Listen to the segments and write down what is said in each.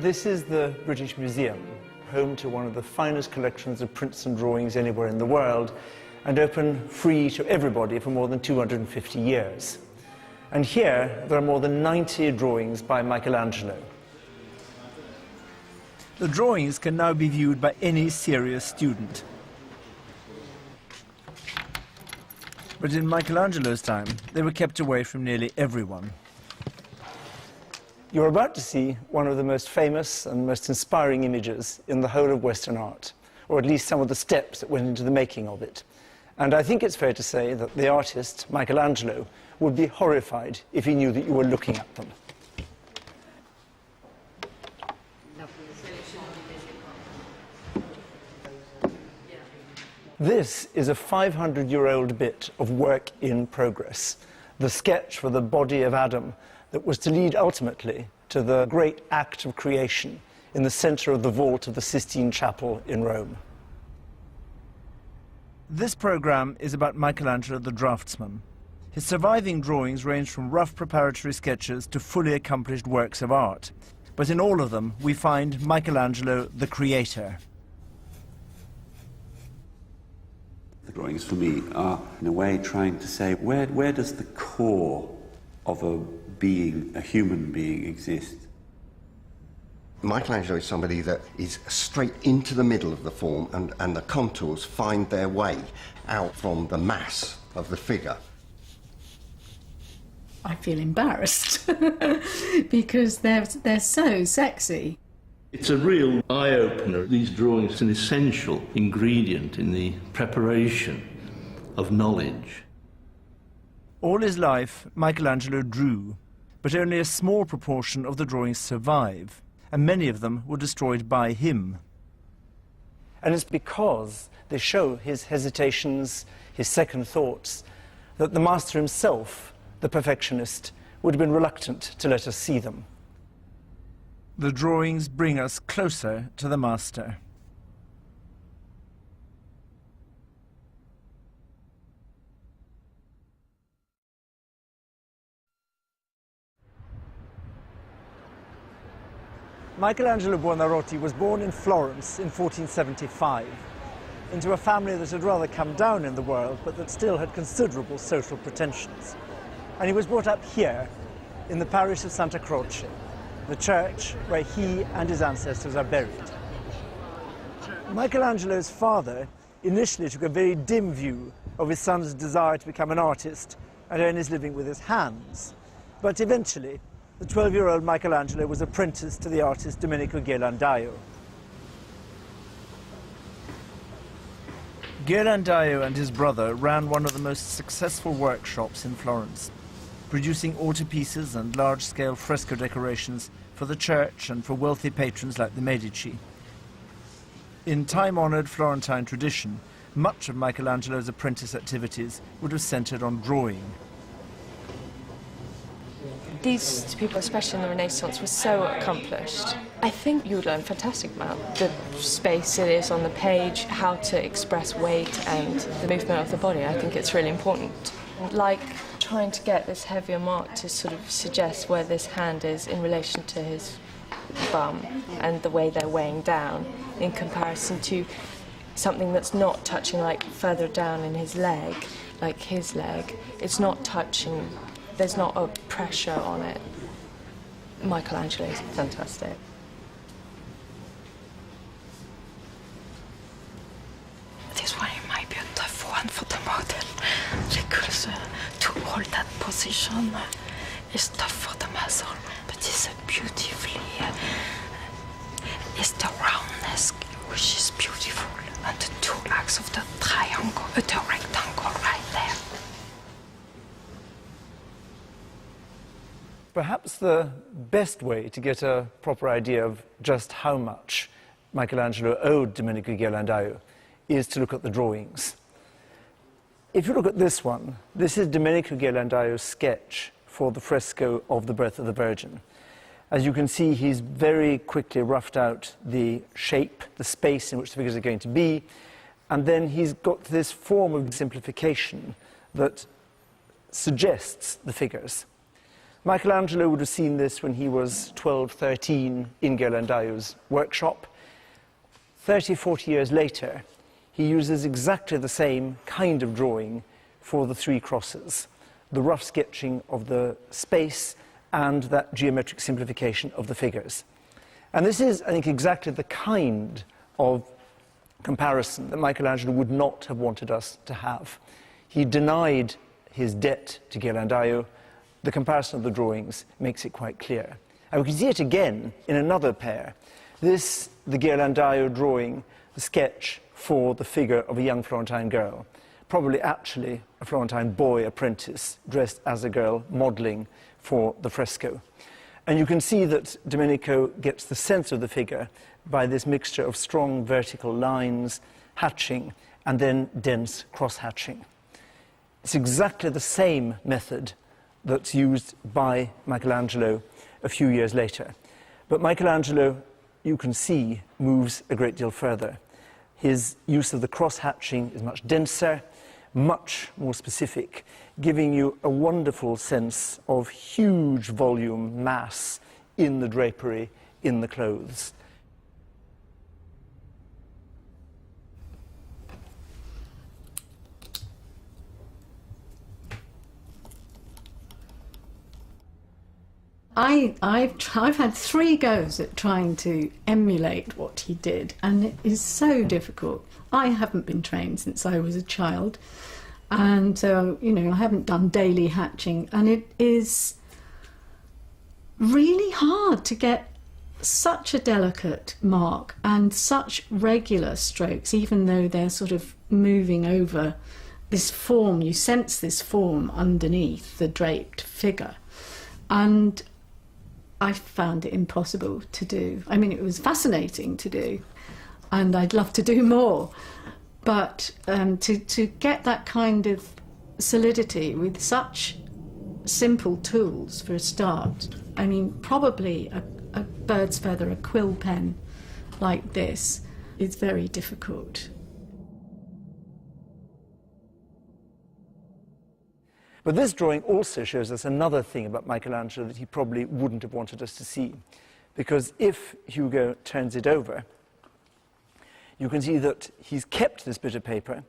This is the British Museum, home to one of the finest collections of prints and drawings anywhere in the world, and open free to everybody for more than 250 years. And here, there are more than 90 drawings by Michelangelo. The drawings can now be viewed by any serious student. But in Michelangelo's time, they were kept away from nearly everyone. You're about to see one of the most famous and most inspiring images in the whole of Western art, or at least some of the steps that went into the making of it. And I think it's fair to say that the artist, Michelangelo, would be horrified if he knew that you were looking at them. This is a 500-year-old bit of work in progress, the sketch for the body of Adam that was to lead ultimately to the great act of creation in the center of the vault of the Sistine Chapel in Rome. This program is about Michelangelo the draftsman. His surviving drawings range from rough preparatory sketches to fully accomplished works of art. But in all of them, we find Michelangelo the creator. The drawings for me are, in a way, trying to say, where does the core of a human being exist? Michelangelo is somebody that is straight into the middle of the form, and the contours find their way out from the mass of the figure. I feel embarrassed because they're so sexy. It's a real eye-opener. These drawings are an essential ingredient in the preparation of knowledge. All his life, Michelangelo drew, but only a small proportion of the drawings survive, and many of them were destroyed by him. And it's because they show his hesitations, his second thoughts, that the master himself, the perfectionist, would have been reluctant to let us see them. The drawings bring us closer to the master. Michelangelo Buonarroti was born in Florence in 1475, into a family that had rather come down in the world, but that still had considerable social pretensions. And he was brought up here, in the parish of Santa Croce, the church where he and his ancestors are buried. Michelangelo's father initially took a very dim view of his son's desire to become an artist and earn his living with his hands. But eventually, the 12-year-old Michelangelo was apprenticed to the artist Domenico Ghirlandaio. Ghirlandaio and his brother ran one of the most successful workshops in Florence, producing altarpieces and large-scale fresco decorations for the church and for wealthy patrons like the Medici. In time-honored Florentine tradition, much of Michelangelo's apprentice activities would have centered on drawing. These people, especially in the Renaissance, were so accomplished. I think you would learn fantastic about the space it is on the page, how to express weight and the movement of the body. I think it's really important. Like trying to get this heavier mark to sort of suggest where this hand is in relation to his bum and the way they're weighing down in comparison to something that's not touching, like further down in his leg, like his leg. It's not touching. There's not a pressure on it. Michelangelo is fantastic. This one might be a tough one for the model because to hold that position is tough for the muscle, but it's beautifully, it's the roundness which is beautiful, and the two legs of the triangle, the rectangle right there. Perhaps the best way to get a proper idea of just how much Michelangelo owed Domenico Ghirlandaio is to look at the drawings. If you look at this one, this is Domenico Ghirlandaio's sketch for the fresco of the Birth of the Virgin. As you can see, he's very quickly roughed out the shape, the space in which the figures are going to be, and then he's got this form of simplification that suggests the figures. Michelangelo would have seen this when he was 12, 13 in Ghirlandaio's workshop. 30, 40 years later, he uses exactly the same kind of drawing for the three crosses, the rough sketching of the space and that geometric simplification of the figures. And this is, I think, exactly the kind of comparison that Michelangelo would not have wanted us to have. He denied his debt to Ghirlandaio. The comparison of the drawings makes it quite clear. And we can see it again in another pair. This, the Ghirlandaio drawing, the sketch for the figure of a young Florentine girl, probably actually a Florentine boy apprentice dressed as a girl, modelling for the fresco. And you can see that Domenico gets the sense of the figure by this mixture of strong vertical lines, hatching, and then dense cross-hatching. It's exactly the same method that's used by Michelangelo a few years later. But Michelangelo, you can see, moves a great deal further. His use of the cross-hatching is much denser, much more specific, giving you a wonderful sense of huge volume, mass in the drapery, in the clothes. I've had 3 goes at trying to emulate what he did, and it is so difficult. I haven't been trained since I was a child, and so, you know, I haven't done daily hatching, and it is really hard to get such a delicate mark and such regular strokes, even though they're sort of moving over this form. You sense this form underneath the draped figure, and I found it impossible to do. I mean, it was fascinating to do, and I'd love to do more. But to get that kind of solidity with such simple tools for a start, I mean, probably a bird's feather, a quill pen like this is very difficult. But this drawing also shows us another thing about Michelangelo that he probably wouldn't have wanted us to see. Because if Hugo turns it over, you can see that he's kept this bit of paper,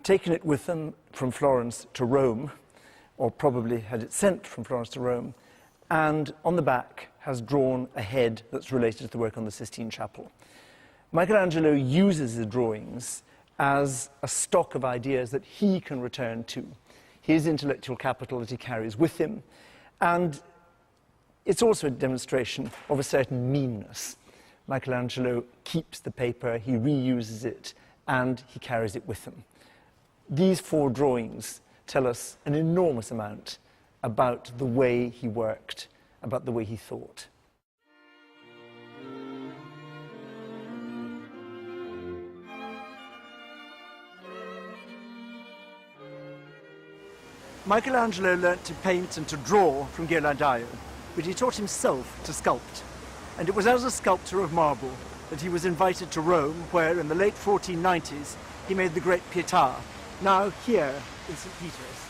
taken it with him from Florence to Rome, or probably had it sent from Florence to Rome, and on the back has drawn a head that's related to the work on the Sistine Chapel. Michelangelo uses the drawings as a stock of ideas that he can return to, his intellectual capital that he carries with him, and it's also a demonstration of a certain meanness. Michelangelo keeps the paper, he reuses it, and he carries it with him. These 4 drawings tell us an enormous amount about the way he worked, about the way he thought. Michelangelo learnt to paint and to draw from Ghirlandaio, but he taught himself to sculpt. And it was as a sculptor of marble that he was invited to Rome, where in the late 1490s he made the great Pietà, now here in St. Peter's.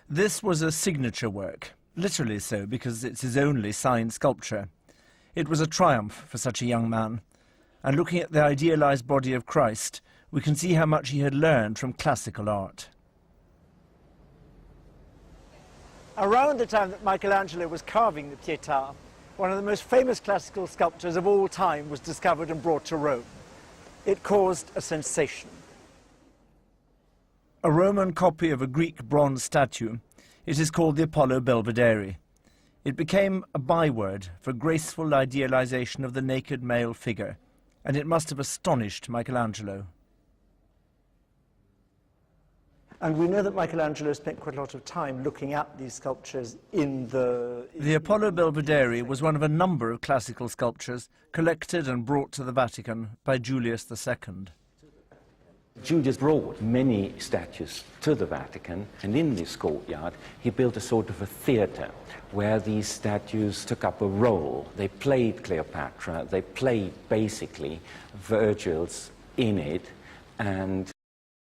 This was a signature work, literally so because it's his only signed sculpture. It was a triumph for such a young man, and looking at the idealized body of Christ, we can see how much he had learned from classical art. Around the time that Michelangelo was carving the Pietà, one of the most famous classical sculptures of all time was discovered and brought to Rome. It caused a sensation. A Roman copy of a Greek bronze statue, it is called the Apollo Belvedere. It became a byword for graceful idealization of the naked male figure, and it must have astonished Michelangelo. And we know that Michelangelo spent quite a lot of time looking at these sculptures in the... The Apollo Belvedere was one of a number of classical sculptures collected and brought to the Vatican by Julius II. Julius brought many statues to the Vatican, and in this courtyard he built a sort of a theatre where these statues took up a role. They played Cleopatra, they played basically Virgil's Aeneid, and